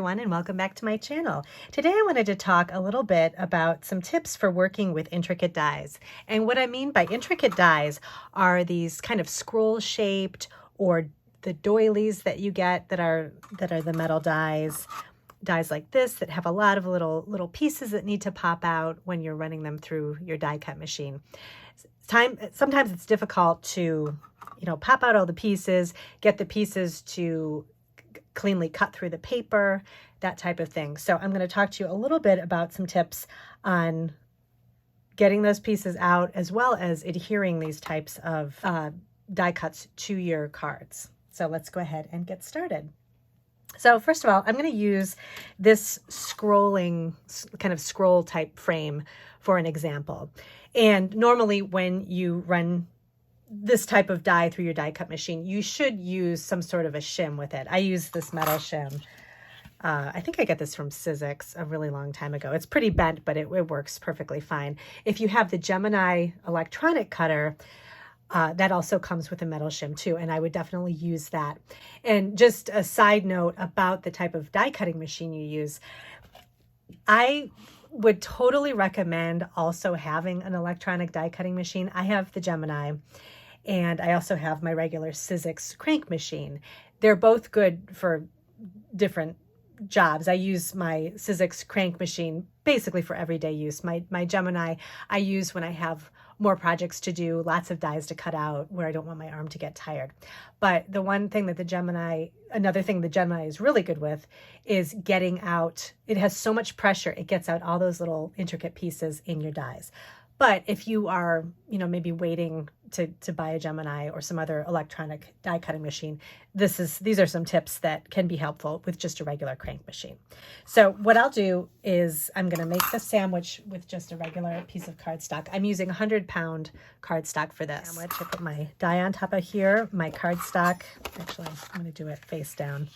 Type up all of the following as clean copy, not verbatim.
everyone, and welcome back to my channel. Today I wanted to talk a little bit about some tips for working with intricate dies. And what I mean by intricate dies are these kind of scroll shaped or the doilies that you get that are the metal dies like this that have a lot of little pieces that need to pop out when you're running them through your die cut machine. Sometimes it's difficult to, pop out all the pieces, get the pieces to cleanly cut through the paper, that type of thing. So I'm going to talk to you a little bit about some tips on getting those pieces out, as well as adhering these types of die cuts to your cards. So let's go ahead and get started. So first of all, I'm going to use this scrolling kind of scroll type frame for an example. And normally when you run this type of die through your die cut machine, you should use some sort of a shim with it. I use this metal shim. I think I got this from Sizzix a really long time ago. It's pretty bent, but it works perfectly fine. If you have the Gemini electronic cutter, that also comes with a metal shim too, and I would definitely use that. And just a side note about the type of die cutting machine you use, I would totally recommend also having an electronic die cutting machine. I have the Gemini, and I also have my regular Sizzix crank machine. They're both good for different jobs. I use my Sizzix crank machine basically for everyday use. My Gemini I use when I have more projects to do, lots of dies to cut out where I don't want my arm to get tired. But the one thing that another thing the Gemini is really good with is getting out, it has so much pressure, it gets out all those little intricate pieces in your dies. But if you are, maybe waiting to buy a Gemini or some other electronic die cutting machine, these are some tips that can be helpful with just a regular crank machine. So what I'll do is I'm going to make the sandwich with just a regular piece of cardstock. I'm using 100-pound cardstock for this. Sandwich. I put my die on top of here, my cardstock. Actually, I'm going to do it face down.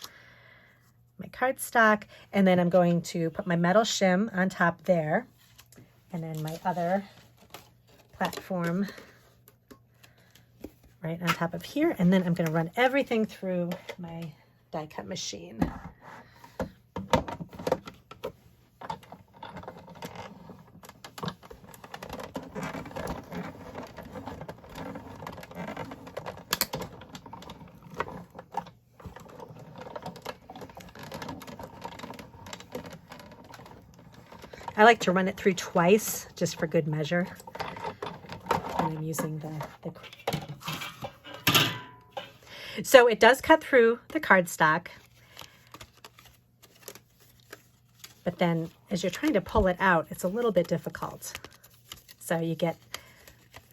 My cardstock, and then I'm going to put my metal shim on top there, and then my other platform right on top of here, and then I'm going to run everything through my die cut machine. I like to run it through twice just for good measure. And I'm using the So it does cut through the cardstock, but then as you're trying to pull it out, it's a little bit difficult. So you get,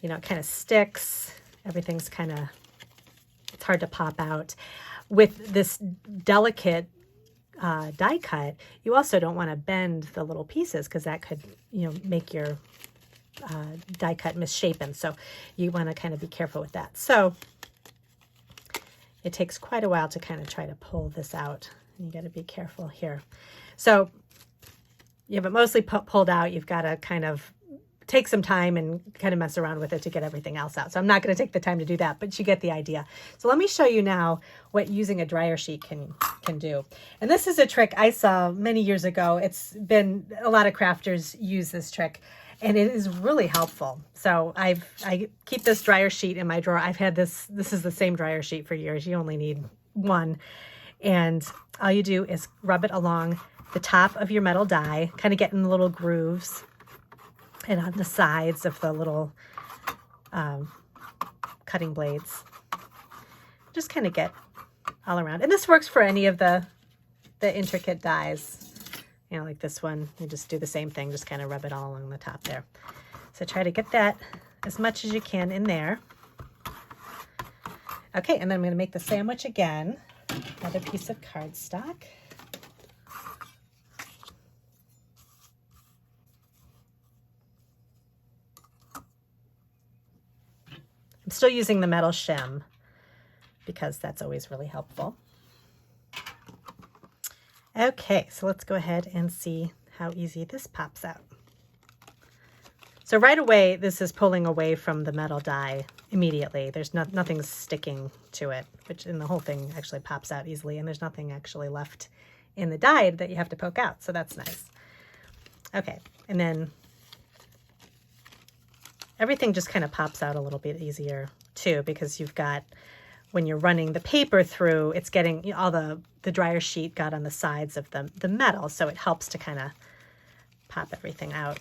it kind of sticks, everything's it's hard to pop out. With this delicate die cut, you also don't want to bend the little pieces because that could, make your die cut misshapen. So you want to kind of be careful with that. So it takes quite a while to kind of try to pull this out. You got to be careful here. So you have it mostly pulled out. You've got to kind of take some time and kind of mess around with it to get everything else out. So I'm not going to take the time to do that, but you get the idea. So let me show you now what using a dryer sheet can do. And this is a trick I saw many years ago. It's been a lot of crafters use this trick, and it is really helpful. So I keep this dryer sheet in my drawer. I've had this is the same dryer sheet for years. You only need one. And all you do is rub it along the top of your metal die, kind of get in the little grooves and on the sides of the little cutting blades. Just kind of get all around. And this works for any of the intricate dies. Like this one, you just do the same thing, just kind of rub it all along the top there. So try to get that as much as you can in there. Okay, and then I'm going to make the sandwich again. Another piece of cardstock. I'm still using the metal shim because that's always really helpful. Okay, so let's go ahead and see how easy this pops out. So right away, this is pulling away from the metal die immediately. There's nothing sticking to it, and the whole thing actually pops out easily, and there's nothing actually left in the die that you have to poke out. So that's nice. Okay, and then everything just kind of pops out a little bit easier too, because you've got, when you're running the paper through, it's getting, you know, all the dryer sheet got on the sides of the metal, so it helps to kind of pop everything out.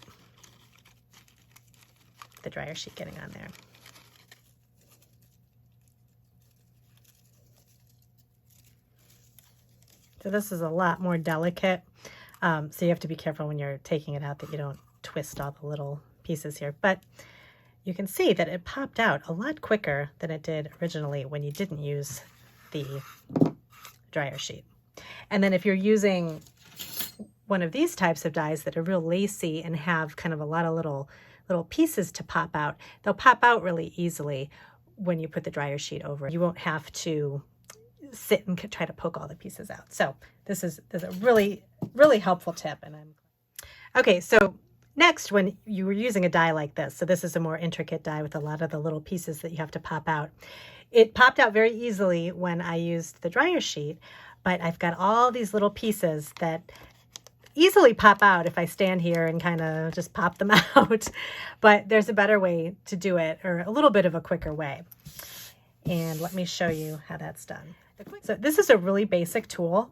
The dryer sheet getting on there. So this is a lot more delicate, so you have to be careful when you're taking it out that you don't twist all the little pieces here. But you can see that it popped out a lot quicker than it did originally when you didn't use the dryer sheet. And then if you're using one of these types of dies that are real lacy and have kind of a lot of little pieces to pop out, they'll pop out really easily when you put the dryer sheet over. You won't have to sit and try to poke all the pieces out. So this is a really, really helpful tip. And okay, so next, when you were using a die like this, so this is a more intricate die with a lot of the little pieces that you have to pop out. It popped out very easily when I used the dryer sheet, but I've got all these little pieces that easily pop out if I stand here and kind of just pop them out. But there's a better way to do it, or a little bit of a quicker way. And let me show you how that's done. So this is a really basic tool,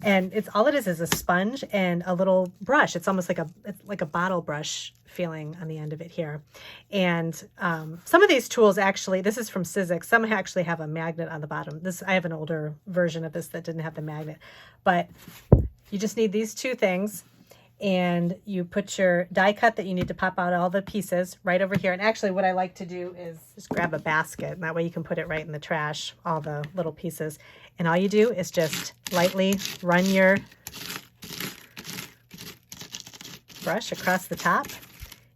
and it's all it is a sponge and a little brush. It's almost like a bottle brush feeling on the end of it here. And some of these tools actually, this is from Sizzix, some actually have a magnet on the bottom. I have an older version of this that didn't have the magnet, but you just need these two things, and you put your die cut that you need to pop out all the pieces right over here. And actually what I like to do is just grab a basket, and that way you can put it right in the trash, all the little pieces. And all you do is just lightly run your brush across the top,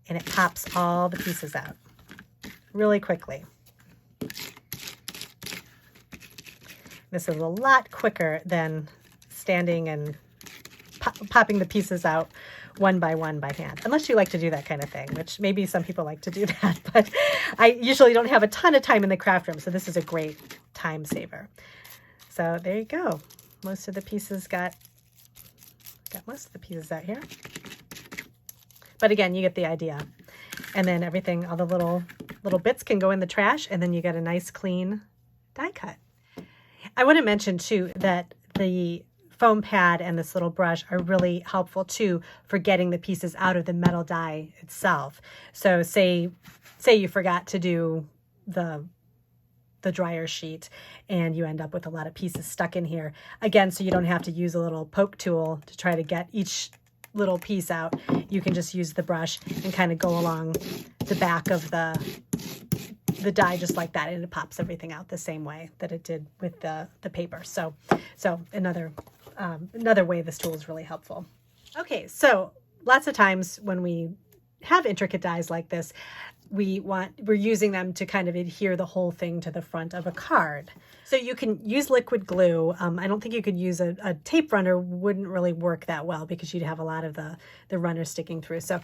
and it pops all the pieces out really quickly. This is a lot quicker than standing and popping the pieces out one by hand, unless you like to do that kind of thing, which maybe some people like to do that, but I usually don't have a ton of time in the craft room, so this is a great time saver. So there you go. Most of the pieces got most of the pieces out here, but again, you get the idea. And then everything, all the little bits can go in the trash, and then you get a nice clean die cut. I want to mention too that the foam pad and this little brush are really helpful too for getting the pieces out of the metal die itself. So say you forgot to do the dryer sheet and you end up with a lot of pieces stuck in here. Again, so you don't have to use a little poke tool to try to get each little piece out. You can just use the brush and kind of go along the back of the die just like that, and it pops everything out the same way that it did with the paper. So another way this tool is really helpful. Okay, so lots of times when we have intricate dies like this, we're using them to kind of adhere the whole thing to the front of a card. So you can use liquid glue. I don't think you could use a tape runner, wouldn't really work that well because you'd have a lot of the runner sticking through. So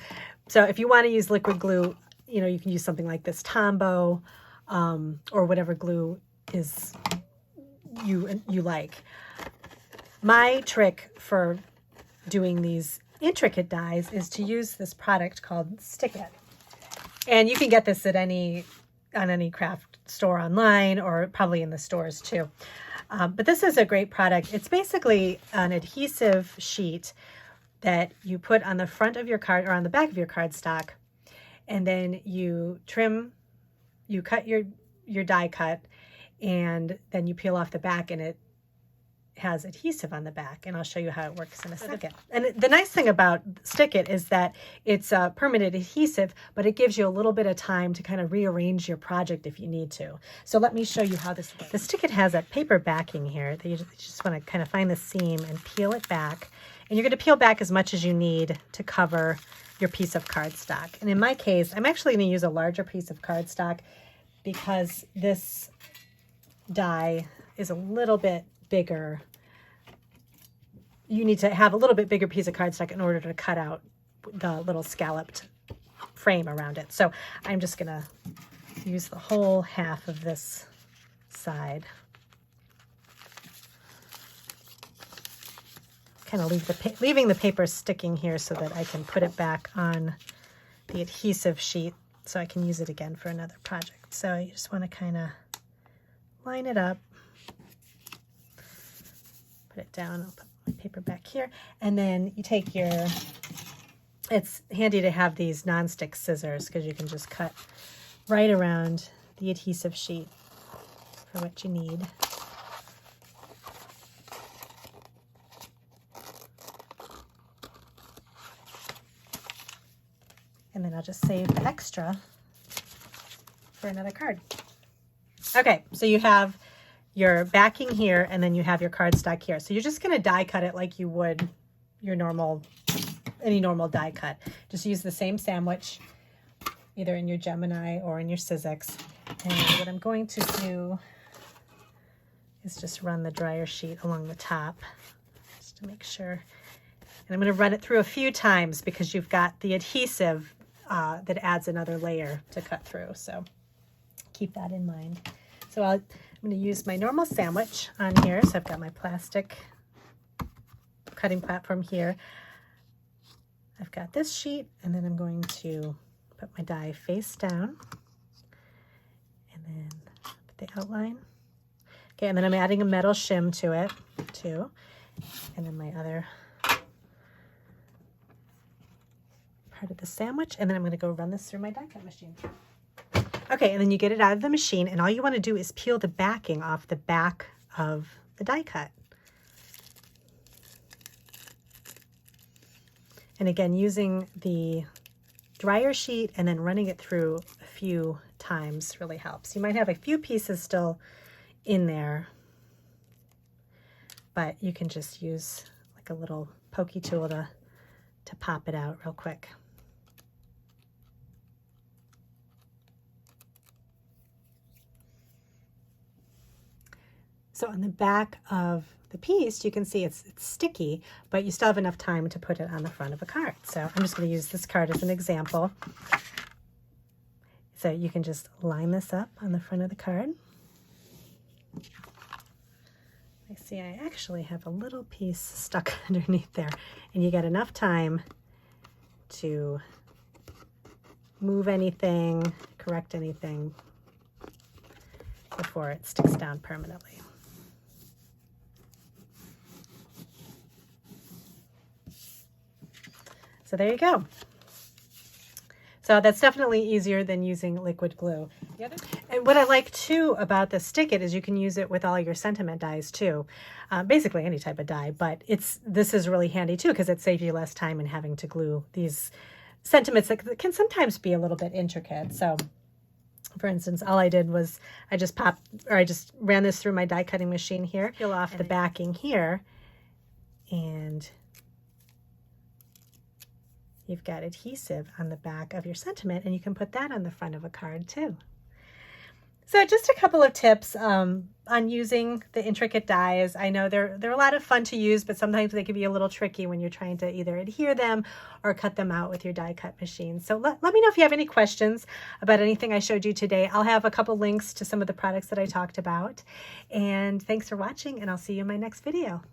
if you want to use liquid glue, you know, you can use something like this Tombow, or whatever glue is you like. My trick for doing these intricate dies is to use this product called Stickit. And you can get this at any craft store online, or probably in the stores too. But this is a great product. It's basically an adhesive sheet that you put on the front of your card or on the back of your cardstock, and then you cut your die cut, and then you peel off the back, and it has adhesive on the back, and I'll show you how it works in a second. And the nice thing about Stickit is that it's a permanent adhesive, but it gives you a little bit of time to kind of rearrange your project if you need to. So let me show you how this works. The Stickit has a paper backing here that you just want to kind of find the seam and peel it back. And you're going to peel back as much as you need to cover your piece of cardstock. And in my case, I'm actually going to use a larger piece of cardstock because this die is a little bit bigger. You need to have a little bit bigger piece of cardstock in order to cut out the little scalloped frame around it. So I'm just gonna use the whole half of this side. kind of leaving the paper sticking here so that I can put it back on the adhesive sheet so I can use it again for another project. So you just want to kind of line it up, put it down. I'll put my paper back here, and then you take your, it's handy to have these non-stick scissors because you can just cut right around the adhesive sheet for what you need. And then I'll just save the extra for another card. Okay, so you have your backing here, and then you have your cardstock here. So you're just going to die cut it like you would your any normal die cut. Just use the same sandwich, either in your Gemini or in your Sizzix. And what I'm going to do is just run the dryer sheet along the top, just to make sure. And I'm going to run it through a few times because you've got the adhesive that adds another layer to cut through. So keep that in mind. So I'm going to use my normal sandwich on here. So I've got my plastic cutting platform here. I've got this sheet, and then I'm going to put my die face down and then put the outline. Okay, and then I'm adding a metal shim to it too. And then my other part of the sandwich, and then I'm going to go run this through my die cut machine. Okay, and then you get it out of the machine, and all you want to do is peel the backing off the back of the die cut. And again, using the dryer sheet and then running it through a few times really helps. You might have a few pieces still in there, but you can just use like a little pokey tool to pop it out real quick. So on the back of the piece, you can see it's sticky, but you still have enough time to put it on the front of a card. So I'm just going to use this card as an example. So you can just line this up on the front of the card. I see I actually have a little piece stuck underneath there, and you get enough time to move anything, correct anything before it sticks down permanently. So there you go. So that's definitely easier than using liquid glue. And what I like too about the Stickit is you can use it with all your sentiment dies too. Basically any type of die, but this is really handy too because it saves you less time in having to glue these sentiments that can sometimes be a little bit intricate. So for instance, all I did was I just ran this through my die cutting machine here, peel off the backing here, and you've got adhesive on the back of your sentiment, and you can put that on the front of a card too. So just a couple of tips on using the intricate dies. I know they're a lot of fun to use, but sometimes they can be a little tricky when you're trying to either adhere them or cut them out with your die cut machine. So let me know if you have any questions about anything I showed you today. I'll have a couple links to some of the products that I talked about. And thanks for watching, and I'll see you in my next video.